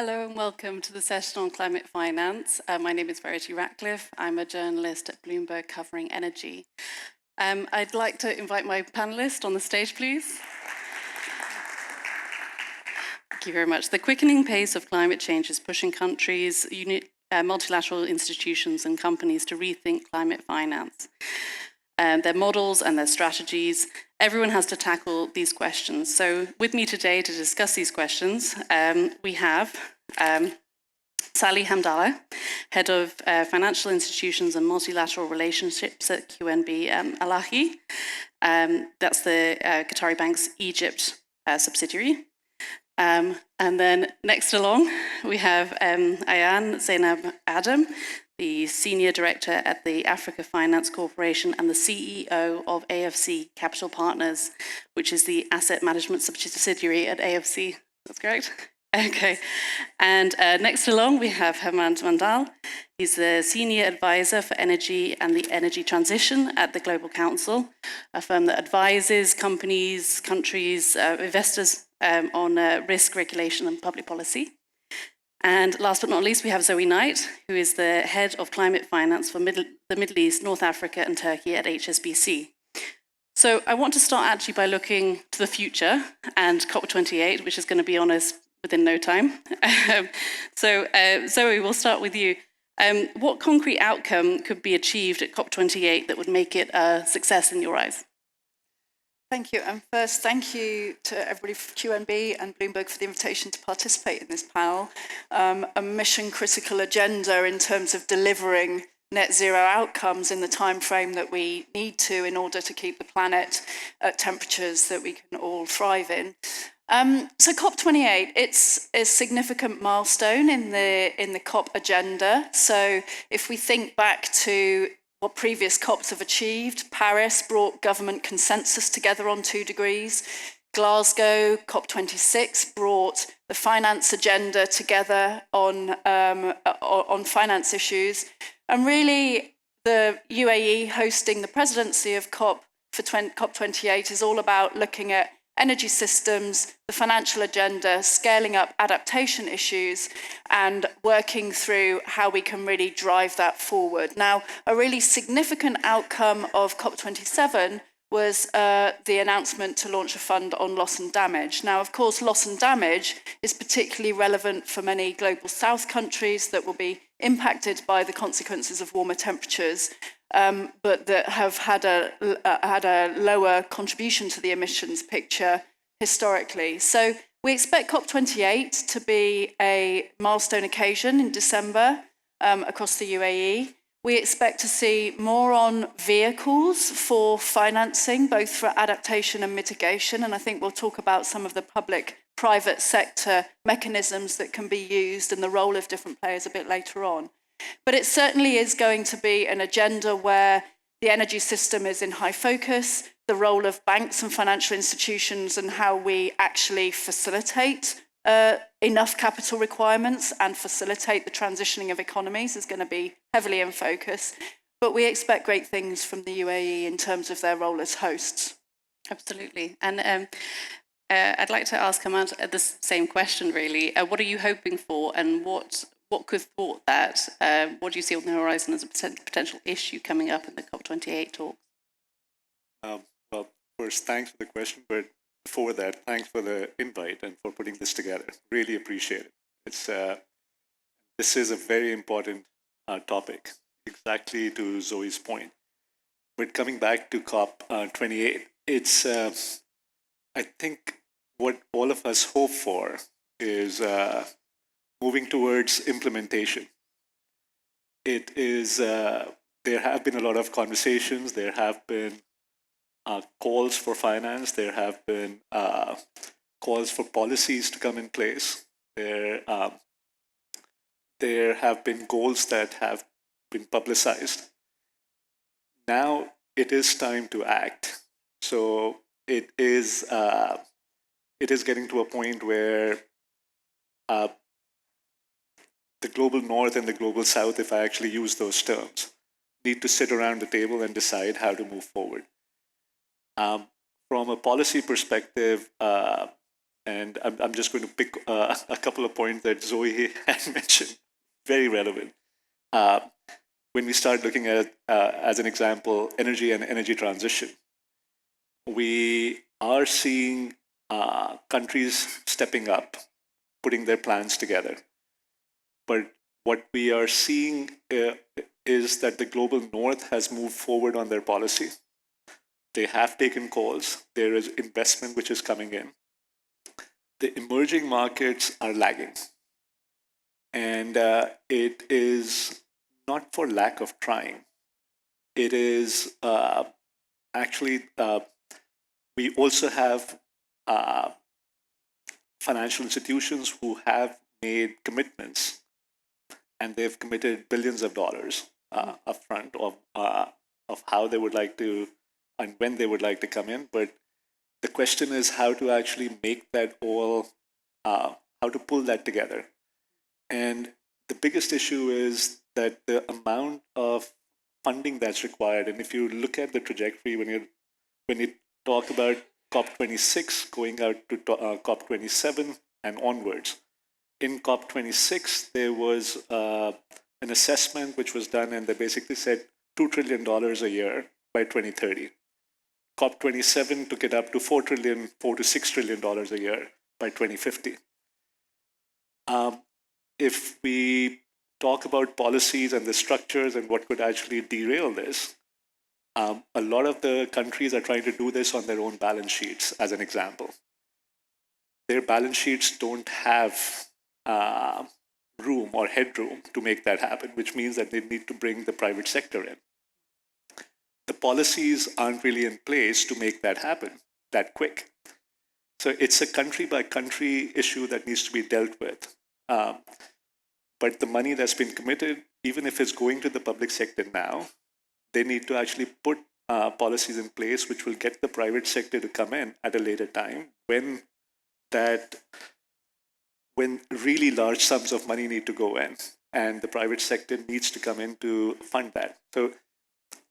Hello and welcome to the session on climate finance. My name is Verity Ratcliffe. I'm a journalist at Bloomberg covering energy. I'd like to invite my panelist on the stage, please. Thank you very much. The quickening pace of climate change is pushing countries, multilateral institutions and companies to rethink climate finance. Their models and their strategies. Everyone has to tackle these questions. So with me today to discuss these questions, we have Sally Hamdallah, Head of Financial Institutions and Multilateral Relationships at QNB Alahi. That's the Qatari Bank's Egypt subsidiary. And then next along, we have Ayaan Zeinab Adam, the Senior Director at the Africa Finance Corporation and the CEO of AFC Capital Partners, which is the asset management subsidiary at AFC. That's correct? Okay. And next along, we have Hemant Mandal. He's the Senior Advisor for Energy and the Energy Transition at the Global Council, a firm that advises companies, countries, investors on risk regulation and public policy. And last but not least, we have Zoe Knight, who is the Head of Climate Finance for the Middle East, North Africa and Turkey at HSBC. So I want to start actually by looking to the future and COP28, which is going to be on us within no time. So Zoe, we'll start with you. What concrete outcome could be achieved at COP28 that would make it a success in your eyes? Thank you. And first, thank you to everybody from QNB and Bloomberg for the invitation to participate in this panel. A mission-critical agenda in terms of delivering net zero outcomes in the time frame that we need to in order to keep the planet at temperatures that we can all thrive in. So COP28, it's a significant milestone in the COP agenda. So if we think back to what previous COPs have achieved, Paris brought government consensus together on 2 degrees. Glasgow, COP26, brought the finance agenda together on finance issues. And really, the UAE hosting the presidency of COP28 is all about looking at energy systems, the financial agenda, scaling up adaptation issues, and working through how we can really drive that forward. Now, a really significant outcome of COP27 was the announcement to launch a fund on loss and damage. Now, of course, loss and damage is particularly relevant for many global south countries that will be impacted by the consequences of warmer temperatures, but that have had a lower contribution to the emissions picture historically. So we expect COP28 to be a milestone occasion in December across the UAE. We expect to see more on vehicles for financing, both for adaptation and mitigation. And I think we'll talk about some of the public-private sector mechanisms that can be used and the role of different players a bit later on. But it certainly is going to be an agenda where the energy system is in high focus, the role of banks and financial institutions and how we actually facilitate enough capital requirements and facilitate the transitioning of economies is going to be heavily in focus. But we expect great things from the UAE in terms of their role as hosts. Absolutely. And I'd like to ask Hemant the same question, really. What are you hoping for, and what could thwart that? What do you see on the horizon as a potential issue coming up in the COP28 talks? Well, first, thanks for the question, but before that, thanks for the invite and for putting this together. Really appreciate it. This is a very important topic, exactly to Zoe's point. But coming back to COP28, it's, I think what all of us hope for is moving towards implementation. It is, there have been a lot of conversations, there have been calls for finance, there have been calls for policies to come in place. There have been goals that have been publicized. Now it is time to act. So it is getting to a point where the global north and the global south, if I actually use those terms, need to sit around the table and decide how to move forward. From a policy perspective, And I'm just going to pick a couple of points that Zoe had mentioned, very relevant. When we start looking at, as an example, energy and energy transition, we are seeing countries stepping up, putting their plans together. But what we are seeing is that the global north has moved forward on their policy. They have taken calls. There is investment which is coming in. The emerging markets are lagging. And it is not for lack of trying. It is actually, we also have financial institutions who have made commitments, and they've committed billions of dollars upfront of how they would like to and when they would like to come in. But the question is how to actually make that all, how to pull that together. And the biggest issue is that the amount of funding that's required, and if you look at the trajectory when you talk about COP26 going out to COP27 and onwards, in COP26 there was an assessment which was done, and they basically said $2 trillion a year by 2030. COP27 took it up to $4 to $6 trillion a year by 2050. If we talk about policies and the structures and what could actually derail this, a lot of the countries are trying to do this on their own balance sheets, as an example. Their balance sheets don't have room or headroom to make that happen, which means that they need to bring the private sector in. The policies aren't really in place to make that happen that quick. So it's a country by country issue that needs to be dealt with. But the money that's been committed, even if it's going to the public sector now, they need to actually put policies in place which will get the private sector to come in at a later time when really large sums of money need to go in, and the private sector needs to come in to fund that. So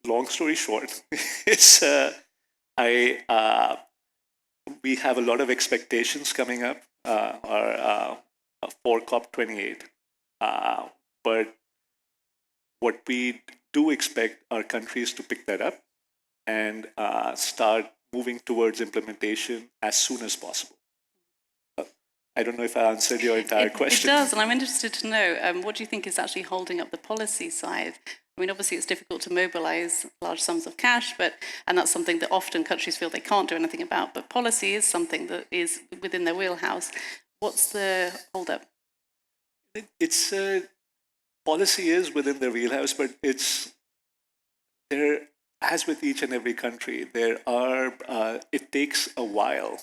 long story short, it's we have a lot of expectations coming up for COP28. But what we do expect are countries to pick that up and start moving towards implementation as soon as possible. I don't know if I answered your entire question. It does, and I'm interested to know, what do you think is actually holding up the policy side? I mean, obviously it's difficult to mobilize large sums of cash, and that's something that often countries feel they can't do anything about, but policy is something that is within their wheelhouse. What's the holdup? It's policy is within their wheelhouse, but there, as with each and every country, it takes a while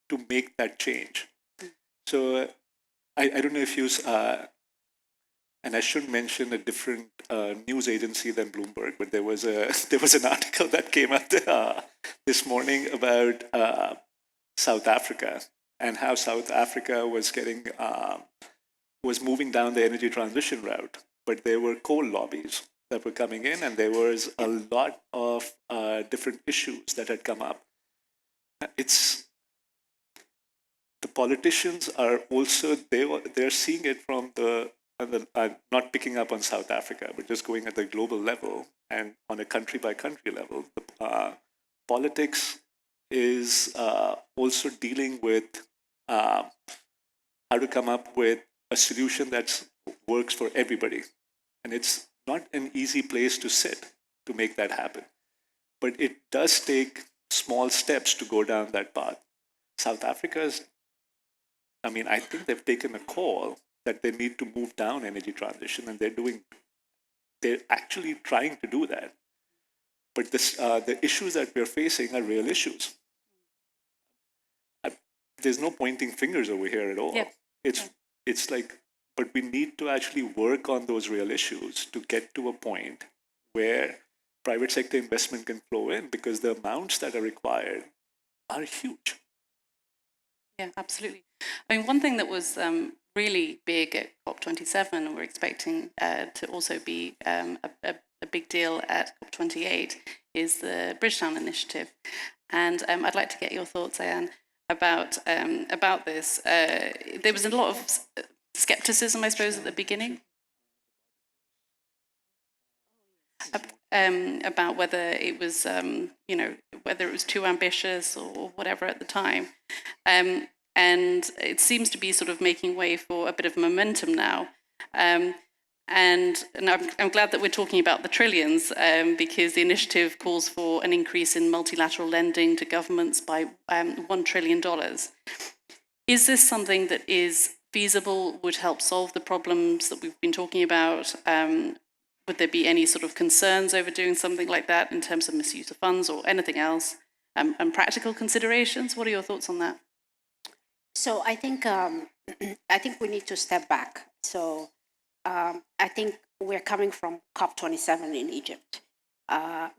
to make that change. So I don't know if you, and I should mention a different news agency than Bloomberg, but there was an article that came out this morning about South Africa and how South Africa was moving down the energy transition route, but there were coal lobbies that were coming in, and there was a lot of different issues that had come up. The politicians are also, they're seeing it from not picking up on South Africa, but just going at the global level and on a country by country level. Politics is also dealing with how to come up with a solution that works for everybody. And it's not an easy place to sit to make that happen. But it does take small steps to go down that path. South Africa's, I think they've taken a call that they need to move down energy transition, and they're actually trying to do that. But the issues that we're facing are real issues. There's no pointing fingers over here at all. Yep. It's like, but we need to actually work on those real issues to get to a point where private sector investment can flow in, because the amounts that are required are huge. Yeah, absolutely. I mean, one thing that was really big at COP27, and we're expecting to also be a big deal at COP28, is the Bridgetown initiative. And I'd like to get your thoughts, Ayaan. about this. There was a lot of skepticism, I suppose, at the beginning about whether it was, whether it was too ambitious or whatever at the time. And it seems to be sort of making way for a bit of momentum now. And I'm glad that we're talking about the trillions, because the initiative calls for an increase in multilateral lending to governments by $1 trillion. Is this something that is feasible, would help solve the problems that we've been talking about? Would there be any sort of concerns over doing something like that in terms of misuse of funds or anything else? And practical considerations? What are your thoughts on that? So I think we need to step back. So I think we're coming from COP27 in Egypt,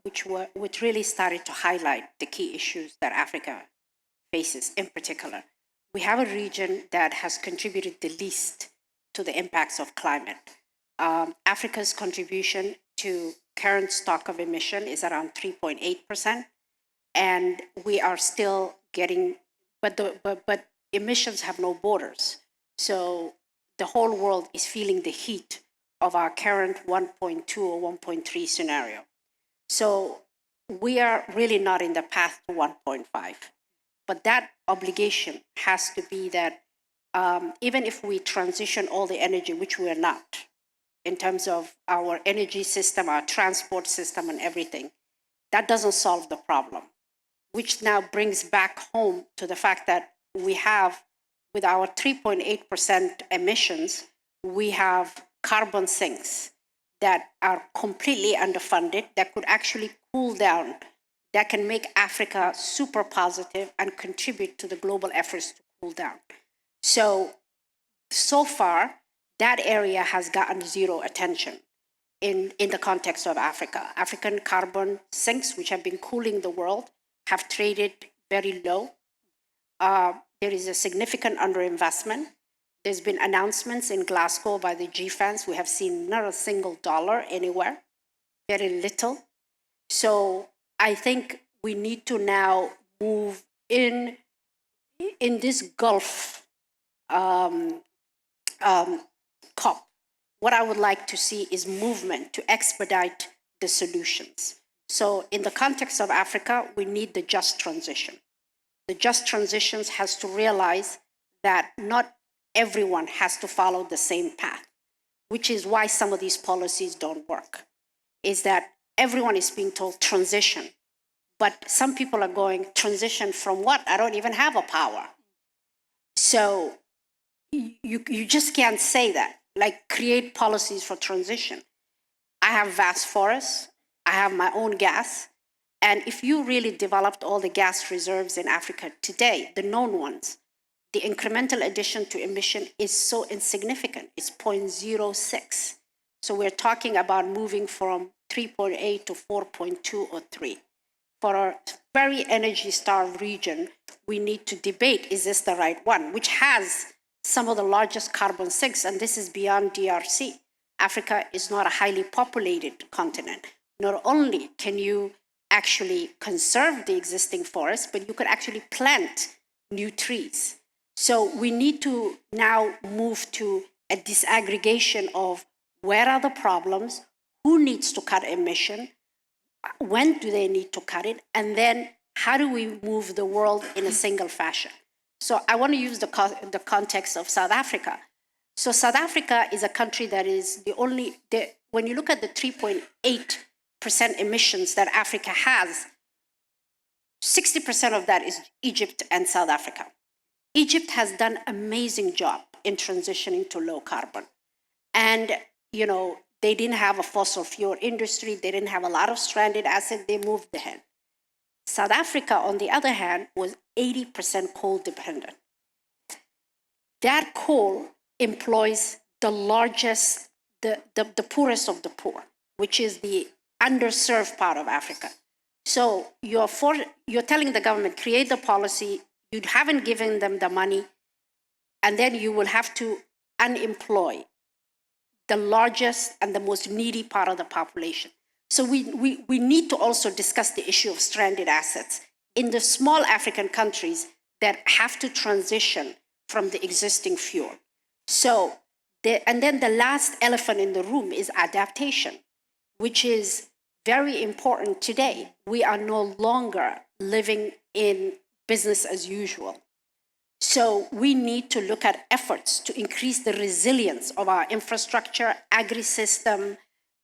which really started to highlight the key issues that Africa faces in particular. We have a region that has contributed the least to the impacts of climate. Africa's contribution to current stock of emission is around 3.8%, and we are still getting, but emissions have no borders. So the whole world is feeling the heat of our current 1.2 or 1.3 scenario. So we are really not in the path to 1.5. But that obligation has to be that even if we transition all the energy, which we are not, in terms of our energy system, our transport system and everything, that doesn't solve the problem, which now brings back home to the fact that we have, with our 3.8% emissions, we have carbon sinks that are completely underfunded, that could actually cool down, that can make Africa super positive and contribute to the global efforts to cool down. So far, that area has gotten zero attention in the context of Africa. African carbon sinks, which have been cooling the world, have traded very low. There is a significant underinvestment. There's been announcements in Glasgow by the G-Fans. We have seen not a single dollar anywhere, very little. So I think we need to now move in this Gulf COP. What I would like to see is movement to expedite the solutions. So in the context of Africa, we need the just transition. The just transitions has to realize that not everyone has to follow the same path, which is why some of these policies don't work, is that everyone is being told transition, but some people are going, transition from what? I don't even have a power. So you just can't say that, like create policies for transition. I have vast forests, I have my own gas, and if you really developed all the gas reserves in Africa today, the known ones, the incremental addition to emission is so insignificant. It's 0.06. So we're talking about moving from 3.8 to 4.2 or 3. For a very energy-starved region, we need to debate, is this the right one, which has some of the largest carbon sinks, and this is beyond DRC. Africa is not a highly populated continent. Not only can you actually conserve the existing forest, but you could actually plant new trees. So we need to now move to a disaggregation of where are the problems, who needs to cut emission, when do they need to cut it, and then how do we move the world in a single fashion? So I want to use the context of South Africa. So South Africa is a country that is when you look at the 3.8% emissions that Africa has, 60% of that is Egypt and South Africa. Egypt has done an amazing job in transitioning to low carbon. And, they didn't have a fossil fuel industry. They didn't have a lot of stranded assets. They moved ahead. South Africa, on the other hand, was 80% coal dependent. That coal employs the largest, the poorest of the poor, which is the underserved part of Africa. So you're telling the government, create the policy, you haven't given them the money, and then you will have to unemploy the largest and the most needy part of the population. So we need to also discuss the issue of stranded assets. In the small African countries, that have to transition from the existing fuel. So, and then the last elephant in the room is adaptation, which is very important today. We are no longer living in business as usual. So we need to look at efforts to increase the resilience of our infrastructure, agri-system,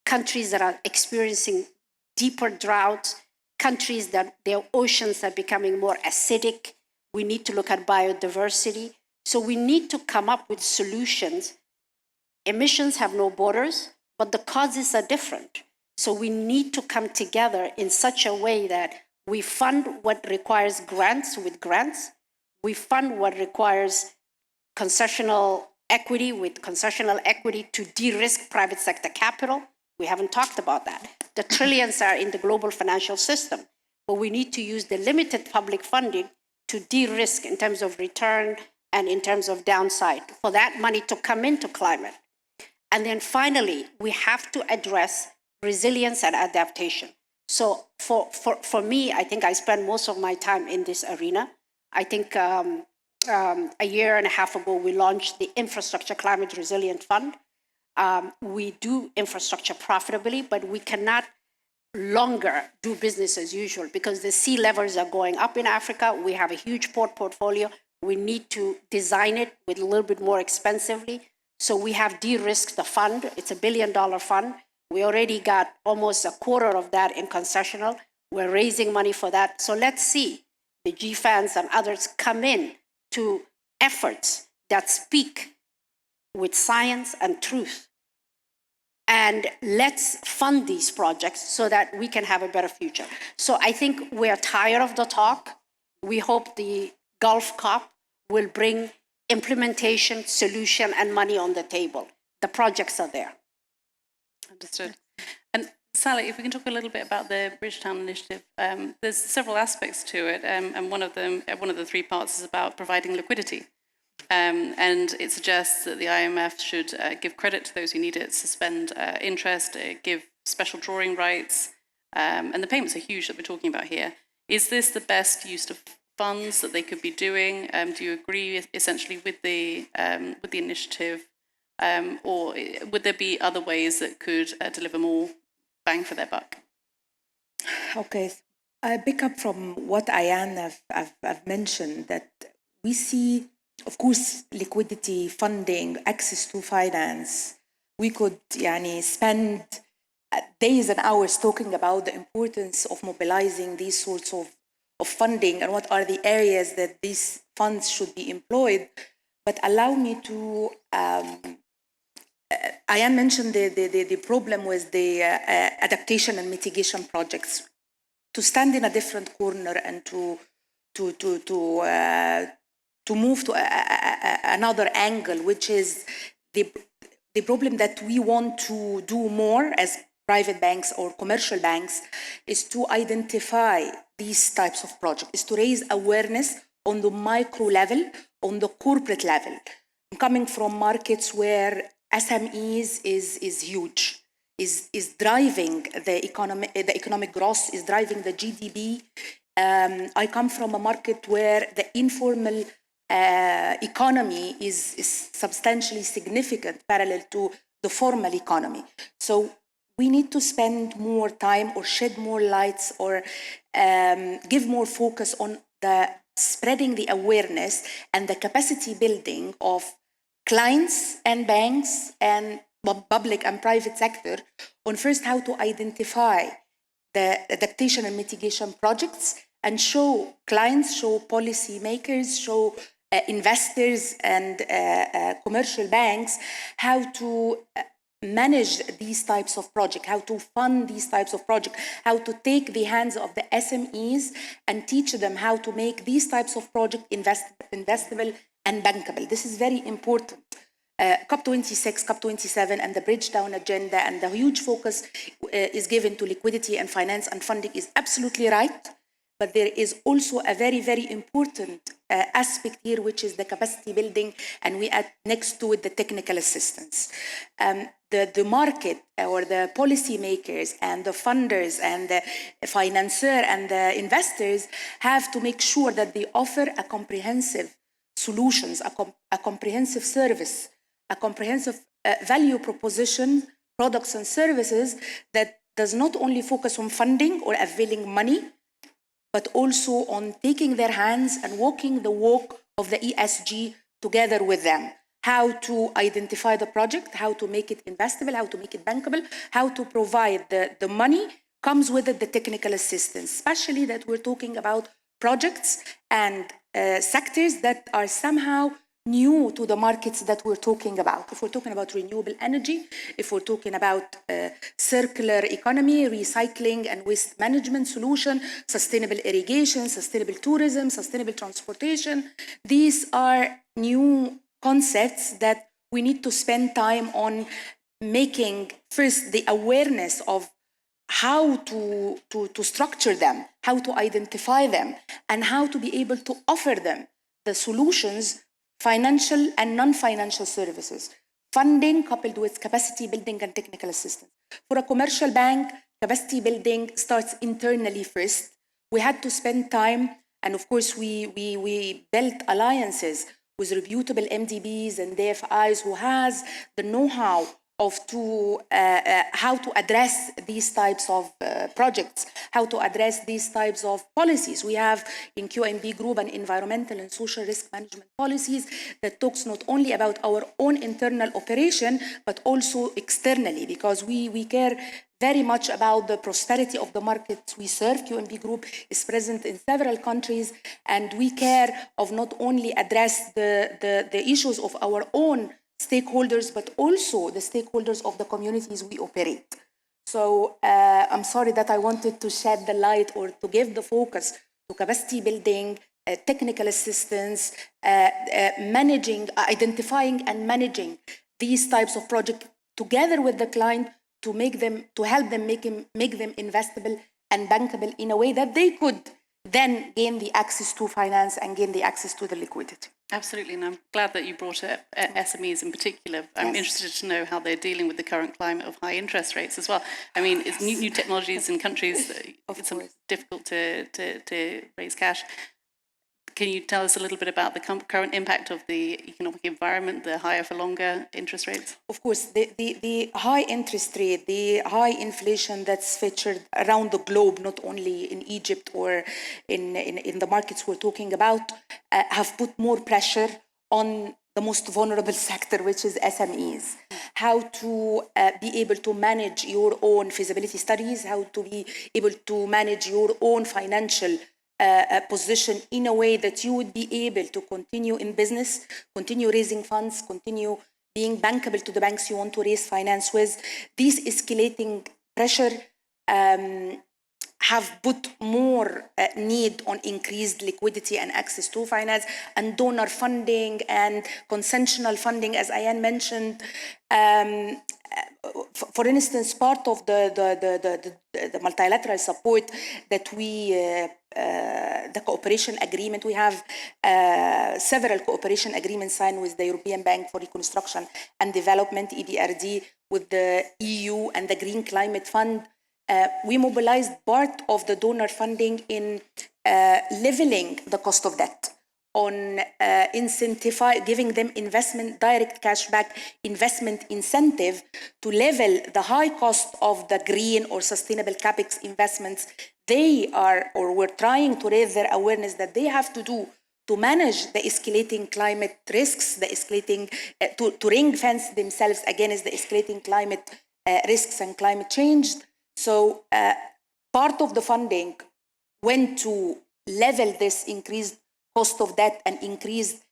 countries that are experiencing deeper droughts, countries that their oceans are becoming more acidic. We need to look at biodiversity. So we need to come up with solutions. Emissions have no borders, but the causes are different. So we need to come together in such a way that we fund what requires grants with grants. We fund what requires concessional equity with concessional equity to de-risk private sector capital. We haven't talked about that. The trillions are in the global financial system, but we need to use the limited public funding to de-risk in terms of return and in terms of downside for that money to come into climate. And then finally, we have to address resilience and adaptation. So for me, I think I spend most of my time in this arena. I think a year and a half ago, we launched the Infrastructure Climate Resilient Fund. We do infrastructure profitably, but we cannot longer do business as usual because the sea levels are going up in Africa. We have a huge port portfolio. We need to design it with a little bit more expensively. So we have de-risked the fund. It's $1 billion fund. We already got almost a quarter of that in concessional. We're raising money for that. So let's see the GFANs and others come in to efforts that speak with science and truth. And let's fund these projects so that we can have a better future. So I think we're tired of the talk. We hope the Gulf COP will bring implementation, solution, and money on the table. The projects are there. Understood. And Sally, if we can talk a little bit about the Bridgetown initiative, there's several aspects to it, and one of the three parts is about providing liquidity. And it suggests that the IMF should give credit to those who need it, suspend interest, give special drawing rights, and the payments are huge that we're talking about here. Is this the best use of funds that they could be doing? Do you agree essentially with the initiative, or would there be other ways that could deliver more bang for their buck? Okay, I pick up from what Ayaan have mentioned, that we see, of course, liquidity, funding, access to finance. We could spend days and hours talking about the importance of mobilizing these sorts of funding and what are the areas that these funds should be employed. But allow me to, Ayaan mentioned the problem with the adaptation and mitigation projects. To stand in a different corner and to move to another angle, which is the problem that we want to do more as private banks or commercial banks, is to identify these types of projects, is to raise awareness on the micro level, on the corporate level. I'm coming from markets where SMEs is huge, is driving the economic growth, is driving the GDP. I come from a market where the informal economy is substantially significant parallel to the formal economy. So we need to spend more time or shed more lights or give more focus on the spreading the awareness and the capacity building of clients and banks and public and private sector on first how to identify the adaptation and mitigation projects and show clients, show policymakers, show investors and commercial banks how to manage these types of projects, how to fund these types of projects, how to take the hands of the SMEs and teach them how to make these types of projects investable and bankable. This is very important. COP26, COP27 and the Bridgetown agenda and the huge focus is given to liquidity and finance and funding is absolutely right. But there is also a very, very important aspect here, which is the capacity building, and we add next to it the technical assistance. the market or the policymakers and the funders and the financier and the investors have to make sure that they offer a comprehensive solutions, a comprehensive service, a comprehensive value proposition, products and services that does not only focus on funding or availing money, but also on taking their hands and walking the walk of the ESG together with them. How to identify the project, how to make it investable, how to make it bankable, how to provide the money, comes with it the technical assistance, especially that we're talking about projects and sectors that are somehow new to the markets that we're talking about. If we're talking about renewable energy, if we're talking about circular economy, recycling and waste management solution, sustainable irrigation, sustainable tourism, sustainable transportation, these are new concepts that we need to spend time on making first the awareness of how to structure them, how to identify them, and how to be able to offer them the solutions, financial and non-financial services, funding coupled with capacity building and technical assistance. For a commercial bank, capacity building starts internally first. We had to spend time, and of course we built alliances with reputable MDBs and DFIs who has the know-how of how to address these types of projects, how to address these types of policies. We have in QNB Group an environmental and social risk management policies that talks not only about our own internal operation, but also externally, because we care very much about the prosperity of the markets we serve. QNB Group is present in several countries, and we care of not only address the issues of our own stakeholders, but also the stakeholders of the communities we operate. So I'm sorry that I wanted to shed the light or to give the focus to capacity building, technical assistance, identifying and managing these types of projects together with the client to help them make them investable and bankable in a way that they could then gain the access to finance and gain the access to the liquidity. Absolutely, and I'm glad that you brought up SMEs in particular. I'm interested to know how they're dealing with the current climate of high interest rates as well. I mean, it's new technologies in countries, it's difficult to raise cash. Can you tell us a little bit about the current impact of the economic environment, the higher for longer interest rates? Of course, the high interest rate, the high inflation that's featured around the globe, not only in Egypt or in the markets we're talking about, have put more pressure on the most vulnerable sector, which is SMEs. How to be able to manage your own feasibility studies, how to be able to manage your own financial position in a way that you would be able to continue in business, continue raising funds, continue being bankable to the banks you want to raise finance with. These escalating pressure have put more need on increased liquidity and access to finance and donor funding and consensual funding, as Ayaan mentioned. For instance, part of the multilateral support that the cooperation agreement, we have several cooperation agreements signed with the European Bank for Reconstruction and Development, EBRD, with the EU and the Green Climate Fund. We mobilized part of the donor funding in leveling the cost of debt, on giving them direct cashback investment incentive to level the high cost of the green or sustainable capex investments we're trying to raise their awareness that they have to do to manage the escalating climate risks, to ring fence themselves against the escalating climate risks and climate change. So part of the funding went to level this increased cost of debt and increased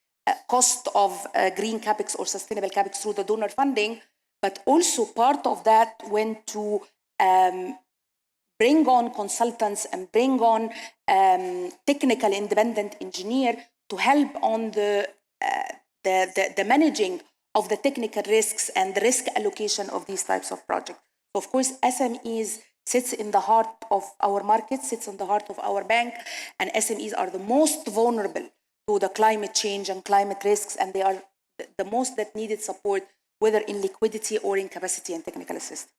cost of green capex or sustainable capex through the donor funding, but also part of that went to bring on consultants and bring on technical independent engineer to help on the managing of the technical risks and the risk allocation of these types of projects. So of course, SMEs sits in the heart of our market, sits in the heart of our bank, and SMEs are the most vulnerable to the climate change and climate risks, and they are the most that needed support whether in liquidity or in capacity and technical assistance.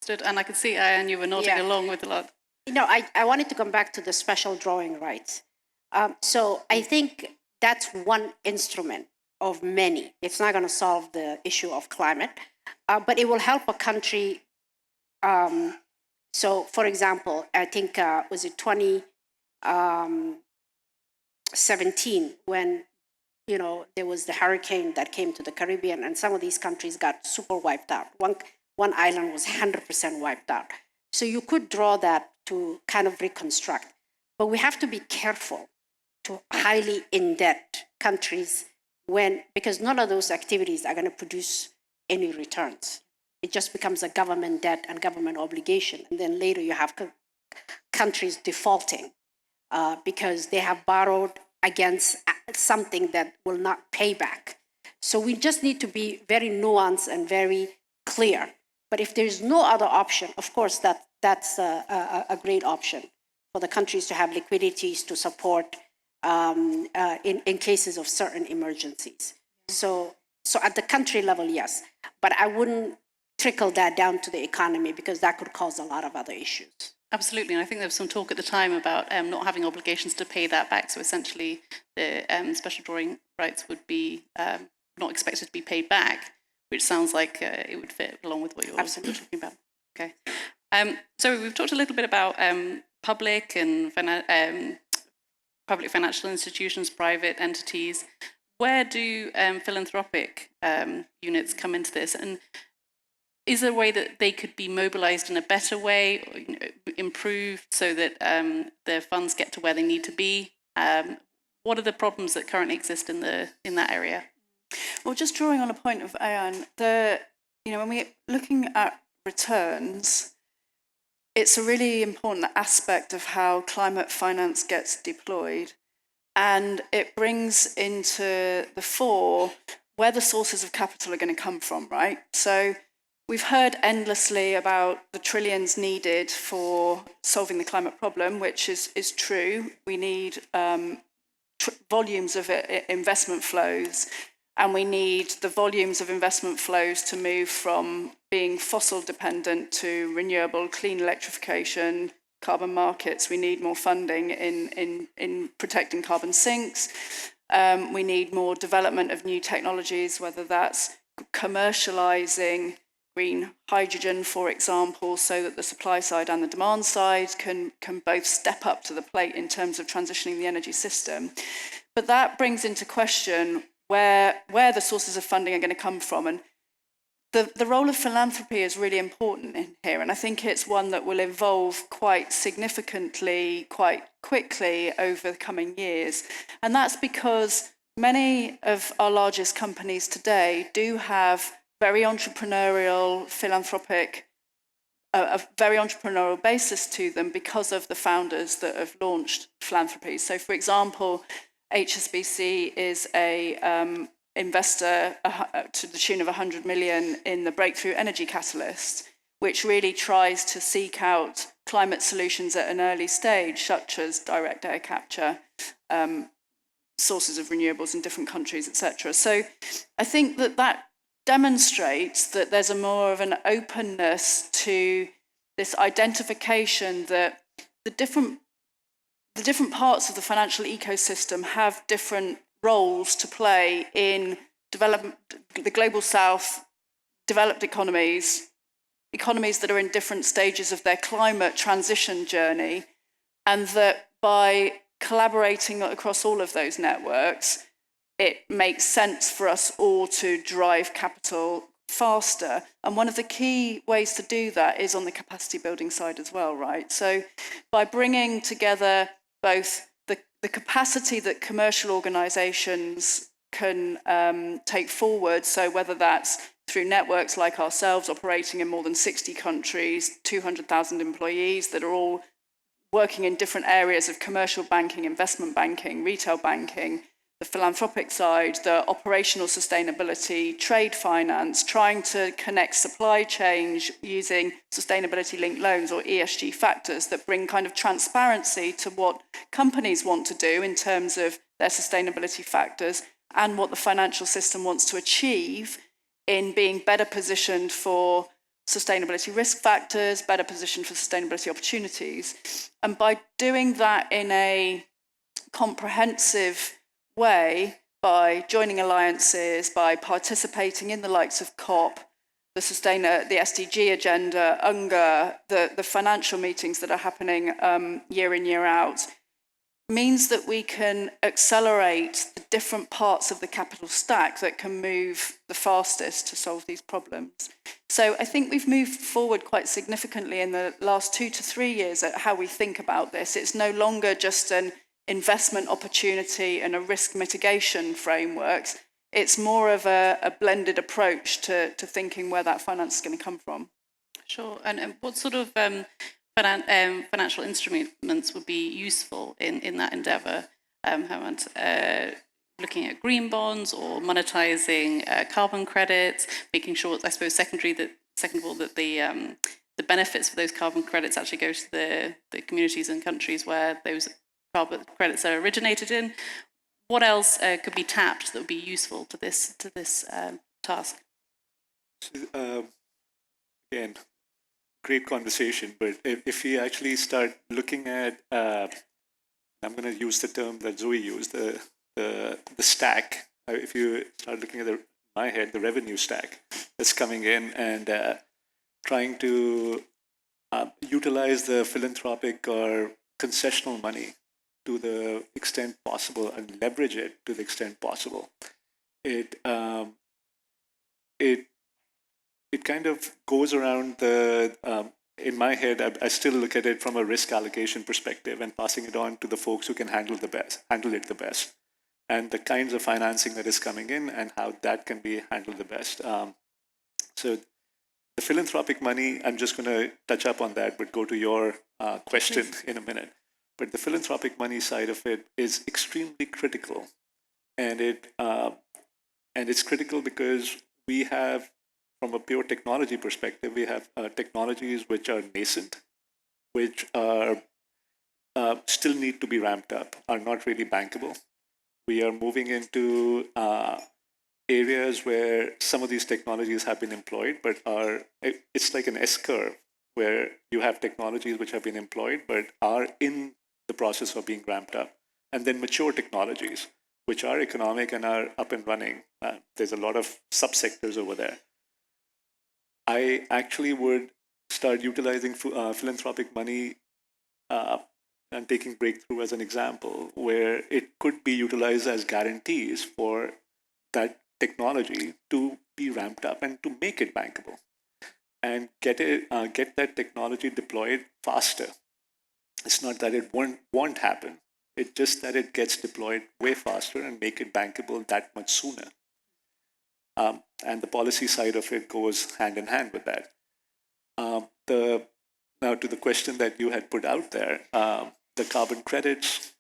Understood. And I could see, Ayaan, you were nodding Yeah. along with a lot. You know, I wanted to come back to the special drawing rights. So I think that's one instrument of many. It's not going to solve the issue of climate, but it will help a country. So, for example, I think, was it 2017 when, you know, there was the hurricane that came to the Caribbean and some of these countries got super wiped out. One island was 100% wiped out. So you could draw that to kind of reconstruct. But we have to be careful to highly in-debt countries because none of those activities are going to produce any returns. It just becomes a government debt and government obligation. And then later you have countries defaulting because they have borrowed against something that will not pay back. So we just need to be very nuanced and very clear. But if there's no other option, of course, that's a great option for the countries to have liquidities to support in cases of certain emergencies. So at the country level, yes, but I wouldn't trickle that down to the economy because that could cause a lot of other issues. Absolutely, and I think there was some talk at the time about not having obligations to pay that back. So essentially, the special drawing rights would be not expected to be paid back, which sounds like it would fit along with what you're talking about. Okay, so we've talked a little bit about public and public financial institutions, private entities. Where do philanthropic units come into this? And is there a way that they could be mobilized in a better way, or, you know, improved so that their funds get to where they need to be? What are the problems that currently exist in that area? Well, just drawing on a point of Ayaan, when we're looking at returns, it's a really important aspect of how climate finance gets deployed. And it brings into the fore where the sources of capital are going to come from, right? So we've heard endlessly about the trillions needed for solving the climate problem, which is true. We need volumes of investment flows, and we need the volumes of investment flows to move from being fossil dependent to renewable, clean electrification, carbon markets. We need more funding in protecting carbon sinks. We need more development of new technologies, whether that's commercializing green hydrogen, for example, so that the supply side and the demand side can both step up to the plate in terms of transitioning the energy system. But that brings into question where the sources of funding are going to come from. And the role of philanthropy is really important in here. And I think it's one that will evolve quite significantly, quite quickly over the coming years. And that's because many of our largest companies today do have very entrepreneurial, philanthropic, a very entrepreneurial basis to them because of the founders that have launched philanthropy. So, for example, HSBC is a investor to the tune of 100 million in the Breakthrough Energy Catalyst, which really tries to seek out climate solutions at an early stage, such as direct air capture, sources of renewables in different countries, etc. So I think that demonstrates that there's a more of an openness to this identification that the different parts of the financial ecosystem have different roles to play in development, the global south, developed economies that are in different stages of their climate transition journey, and that by collaborating across all of those networks, it makes sense for us all to drive capital faster. And one of the key ways to do that is on the capacity building side as well, right? So by bringing together both the capacity that commercial organizations can take forward, so whether that's through networks like ourselves operating in more than 60 countries, 200,000 employees that are all working in different areas of commercial banking, investment banking, retail banking, the philanthropic side, the operational sustainability, trade finance, trying to connect supply chains using sustainability-linked loans or ESG factors that bring kind of transparency to what companies want to do in terms of their sustainability factors and what the financial system wants to achieve in being better positioned for sustainability risk factors, better positioned for sustainability opportunities. And by doing that in a comprehensive way, by joining alliances, by participating in the likes of COP, the SDG agenda, UNGA, the financial meetings that are happening year in, year out, means that we can accelerate the different parts of the capital stack that can move the fastest to solve these problems. So I think we've moved forward quite significantly in the last 2 to 3 years at how we think about this. It's no longer just an investment opportunity and a risk mitigation framework. It's more of a blended approach to thinking where that finance is going to come from. Sure. And what sort of financial instruments would be useful in that endeavour? Looking at green bonds or monetizing carbon credits, making sure, I suppose, second of all, that the benefits for those carbon credits actually go to the communities and countries where those carbon credits are originated in. What else could be tapped that would be useful to this task? Again, great conversation, but if we actually start looking at, I'm going to use the term that Zoe used, the stack. If you start looking at in my head, the revenue stack that's coming in and trying to utilize the philanthropic or concessional money to the extent possible and leverage it to the extent possible, it kind of goes around in my head, I still look at it from a risk allocation perspective and passing it on to the folks who can handle it the best, and the kinds of financing that is coming in and how that can be handled the best. So the philanthropic money, I'm just going to touch up on that, but go to your question in a minute. But the philanthropic money side of it is extremely critical, and it's critical because we have, from a pure technology perspective, we have technologies which are nascent, which are still need to be ramped up, are not really bankable. We are moving into areas where some of these technologies have been employed, but it's like an S-curve, where you have technologies which have been employed, but are in the process of being ramped up. And then mature technologies, which are economic and are up and running. There's a lot of subsectors over there. I actually would start utilizing philanthropic money and taking Breakthrough as an example, where it could be utilized as guarantees for that technology to be ramped up and to make it bankable and get that technology deployed faster. It's not that it won't happen. It's just that it gets deployed way faster and make it bankable that much sooner. And the policy side of it goes hand in hand with that. Now to the question that you had put out there, the carbon credits,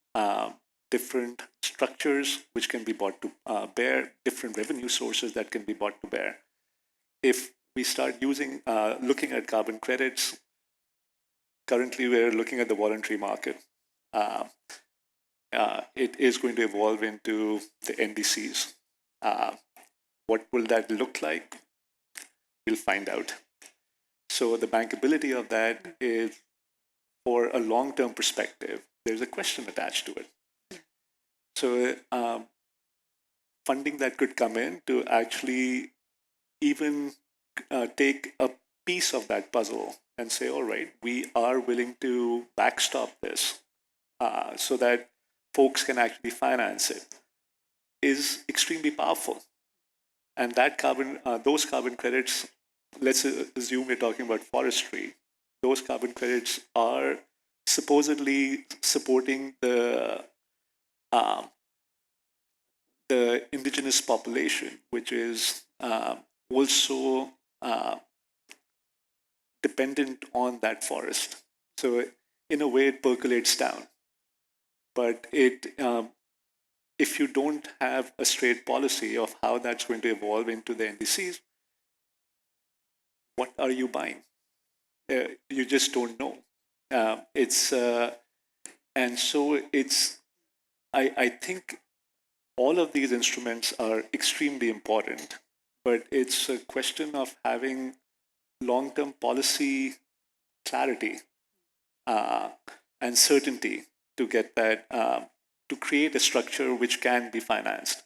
different structures which can be brought to bear, different revenue sources that can be brought to bear. If we start looking at carbon credits, currently we're looking at the voluntary market. It is going to evolve into the NDCs. What will that look like? We'll find out. So the bankability of that is, for a long-term perspective, there's a question attached to it. So funding that could come in to actually even take a piece of that puzzle and say, all right, we are willing to backstop this so that folks can actually finance it, is extremely powerful. And that those carbon credits, let's assume we're talking about forestry, those carbon credits are supposedly supporting the indigenous population, which is also dependent on that forest. So in a way, it percolates down. But if you don't have a straight policy of how that's going to evolve into the NDCs, what are you buying? You just don't know. And so I think all of these instruments are extremely important, but it's a question of having long-term policy clarity and certainty to get that, to create a structure which can be financed.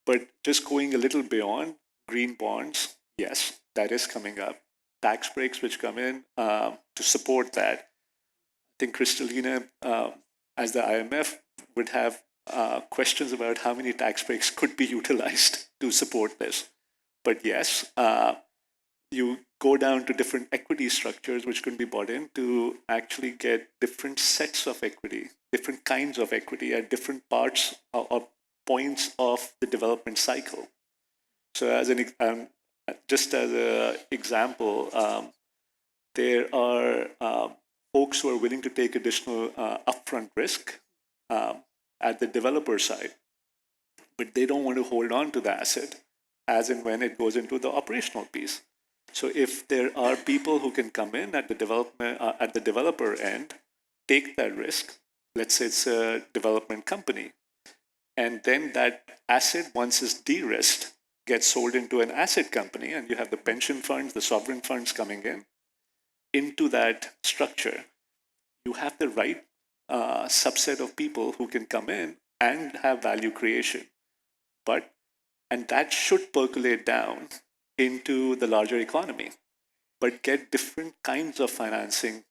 But just going a little beyond green bonds, yes, that is coming up. Tax breaks which come in to support that. I think Kristalina, as the IMF, would have questions about how many tax breaks could be utilized to support this. But yes, you go down to different equity structures which can be bought in to actually get different sets of equity, different kinds of equity at different parts or points of the development cycle. So as an just as an example, there are folks who are willing to take additional upfront risk at the developer side, but they don't want to hold on to the asset as and when it goes into the operational piece. So if there are people who can come in at the developer end, take that risk, let's say it's a development company, and then that asset, once it's de-risked, gets sold into an asset company, and you have the pension funds, the sovereign funds coming in into that structure, you have the right subset of people who can come in and have value creation. And that should percolate down into the larger economy, but get different kinds of financing.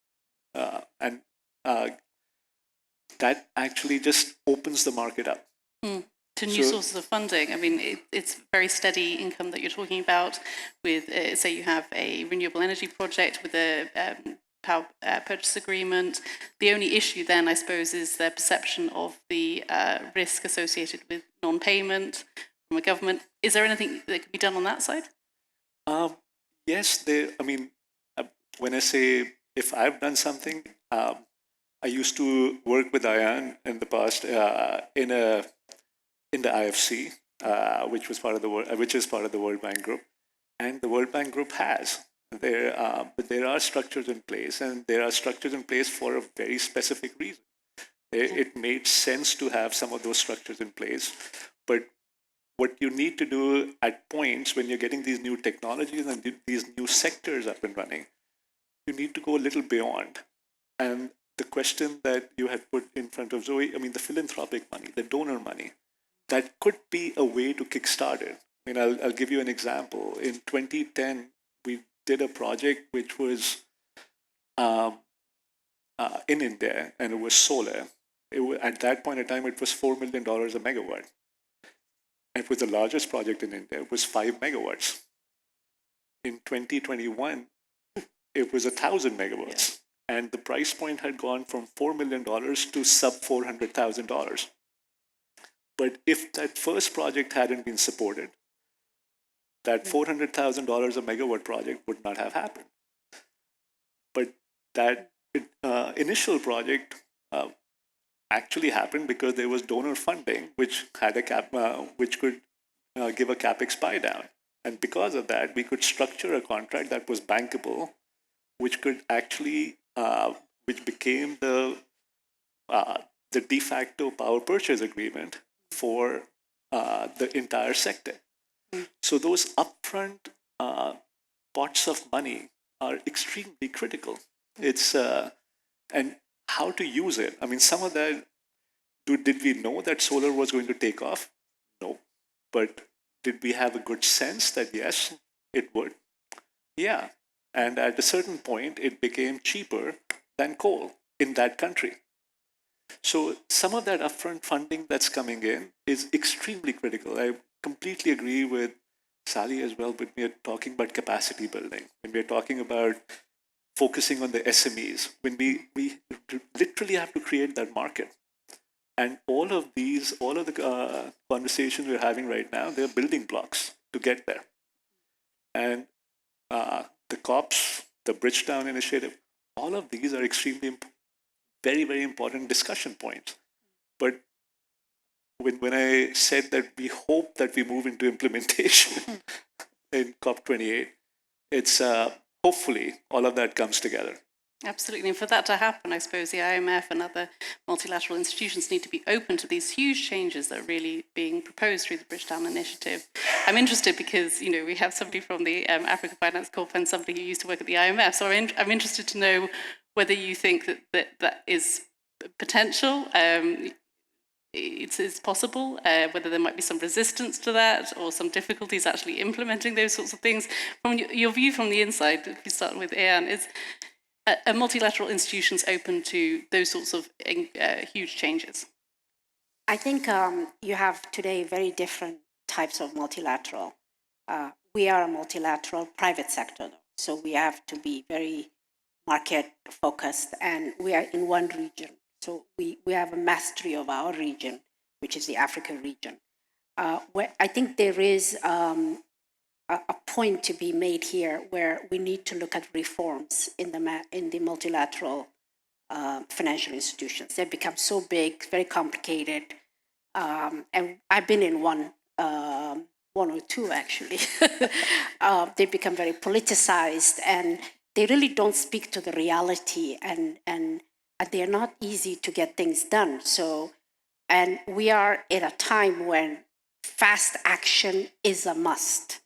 And that actually just opens the market up. To new sources of funding. I mean, it's very steady income that you're talking about with, say you have a renewable energy project with a power purchase agreement. The only issue then, I suppose, is the perception of the risk associated with non-payment from a government. Is there anything that can be done on that side? Yes, when I say if I've done something, I used to work with Ayaan in the past in the IFC, which is part of the World Bank Group, and the World Bank Group has. But there are structures in place, and there are structures in place for a very specific reason. It made sense to have some of those structures in place, but what you need to do at points when you're getting these new technologies and these new sectors up and running, you need to go a little beyond. And the question that you had put in front of Zoe, the philanthropic money, the donor money, that could be a way to kickstart it. I'll give you an example. In 2010, we did a project which was in India, and it was solar. At that point in time, it was $4 million a megawatt. It was the largest project in India. It was 5 megawatts. In 2021, it was 1,000 megawatts. Yeah. And the price point had gone from $4 million to sub $400,000. But if that first project hadn't been supported, that $400,000 a megawatt project would not have happened. But that initial project actually happened because there was donor funding, which had a cap, which could give a capex buy down, and because of that, we could structure a contract that was bankable, which could actually, which became the de facto power purchase agreement for the entire sector. So those upfront pots of money are extremely critical. It's and how to use it. Some of that, did we know that solar was going to take off? No. But did we have a good sense that yes, it would? Yeah. And at a certain point, it became cheaper than coal in that country. So some of that upfront funding that's coming in is extremely critical. I completely agree with Sally as well when we're talking about capacity building, when we're talking about focusing on the SMEs, when we literally have to create that market. And all of the conversations we're having right now, they're building blocks to get there. And the COPs, the Bridgetown initiative, all of these are extremely very, very important discussion points. But when I said that we hope that we move into implementation in COP28, it's hopefully all of that comes together. Absolutely. And for that to happen, I suppose the IMF and other multilateral institutions need to be open to these huge changes that are really being proposed through the Bridgetown Initiative. I'm interested because, we have somebody from the Africa Finance Corp and somebody who used to work at the IMF. So I'm interested to know whether you think that is potential. It's possible, whether there might be some resistance to that or some difficulties actually implementing those sorts of things. From your view from the inside, if you start with Ayaan, is are multilateral institutions open to those sorts of huge changes? I think you have today very different types of multilateral. We are a multilateral private sector, though, so we have to be very market focused, and we are in one region. So we have a mastery of our region, which is the African region. Where I think there is a point to be made here where we need to look at reforms in the multilateral financial institutions. They've become so big, very complicated, and I've been in one or two actually. They become very politicized, and they really don't speak to the reality, and they're not easy to get things done. So, and we are at a time when fast action is a must.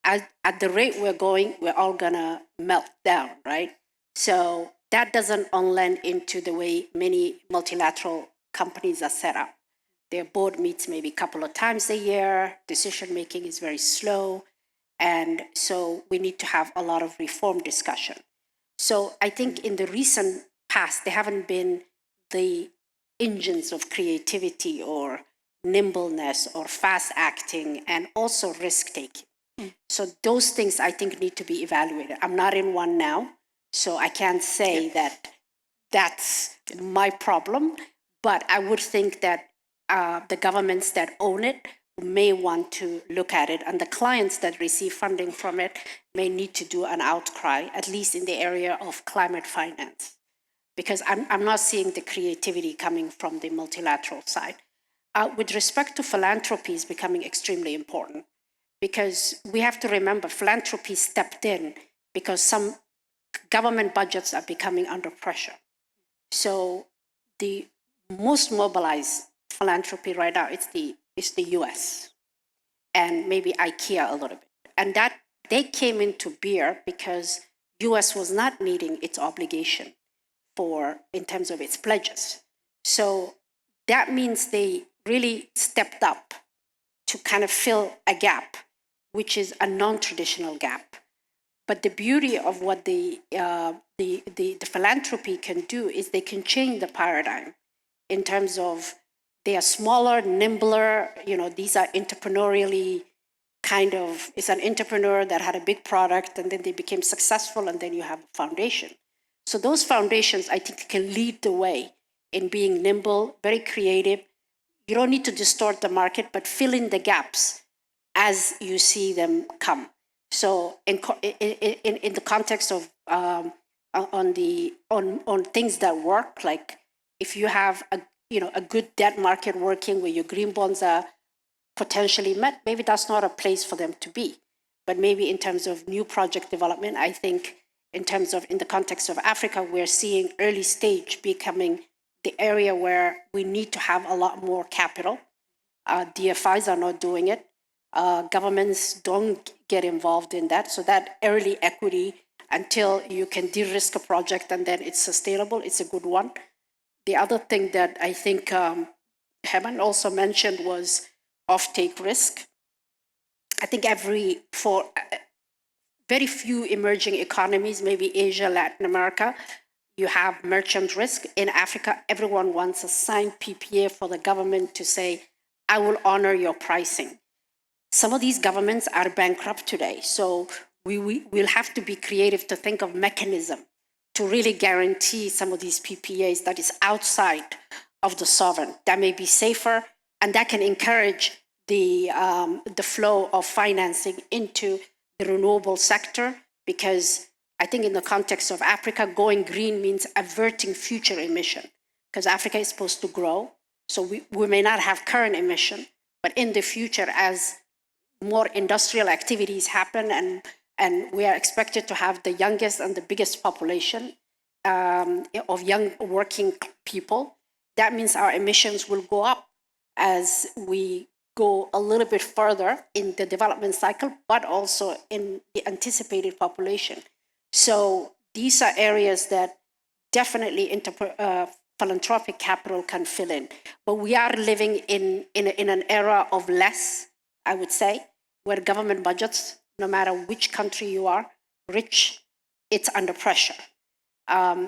At the rate we're going, we're all gonna melt down, right? So that doesn't lend into the way many multilateral companies are set up. Their board meets maybe a couple of times a year. Decision making is very slow. And so we need to have a lot of reform discussion. So I think in the recent past, there haven't been the engines of creativity or nimbleness or fast acting and also risk taking. So those things I think need to be evaluated. I'm not in one now, so I can't say that that's my problem, but I would think that the governments that own it may want to look at it, and the clients that receive funding from it may need to do an outcry, at least in the area of climate finance, because I'm not seeing the creativity coming from the multilateral side. With respect to philanthropy is becoming extremely important, because we have to remember philanthropy stepped in because some government budgets are becoming under pressure. So the most mobilized philanthropy right now is the US and maybe IKEA a little bit. And that they came into beer because US was not meeting its obligation in terms of its pledges. So that means they really stepped up to kind of fill a gap, which is a non-traditional gap. But the beauty of what the philanthropy can do is they can change the paradigm in terms of they are smaller, nimbler, these are entrepreneurially it's an entrepreneur that had a big product and then they became successful and then you have a foundation. So those foundations, I think, can lead the way in being nimble, very creative. You don't need to distort the market, but fill in the gaps as you see them come. So in the context of on things that work, like if you have a good debt market working where your green bonds are potentially met, maybe that's not a place for them to be. But maybe in terms of new project development, I think in the context of Africa, we're seeing early stage becoming the area where we need to have a lot more capital. DFIs are not doing it. Governments don't get involved in that. So that early equity, until you can de-risk a project and then it's sustainable, it's a good one. The other thing that I think Heman also mentioned was off-take risk. I think for very few emerging economies, maybe Asia, Latin America, you have merchant risk. In Africa, everyone wants a signed PPA for the government to say, I will honor your pricing. Some of these governments are bankrupt today, so we'll have to be creative to think of mechanism to really guarantee some of these PPAs that is outside of the sovereign. That may be safer, and that can encourage the flow of financing into the renewable sector, because I think in the context of Africa, going green means averting future emission, because Africa is supposed to grow. So we may not have current emission, but in the future, as more industrial activities happen and we are expected to have the youngest and the biggest population, of young working people, that means our emissions will go up as we go a little bit further in the development cycle, but also in the anticipated population. So these are areas that definitely philanthropic capital can fill in. But we are living in an era of less, I would say, where government budgets, no matter which country you are, rich, it's under pressure.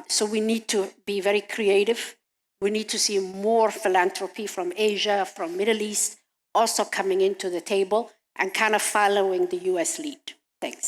So we need to be very creative. We need to see more philanthropy from Asia, from Middle East, also coming into the table and kind of following the US lead. Thanks.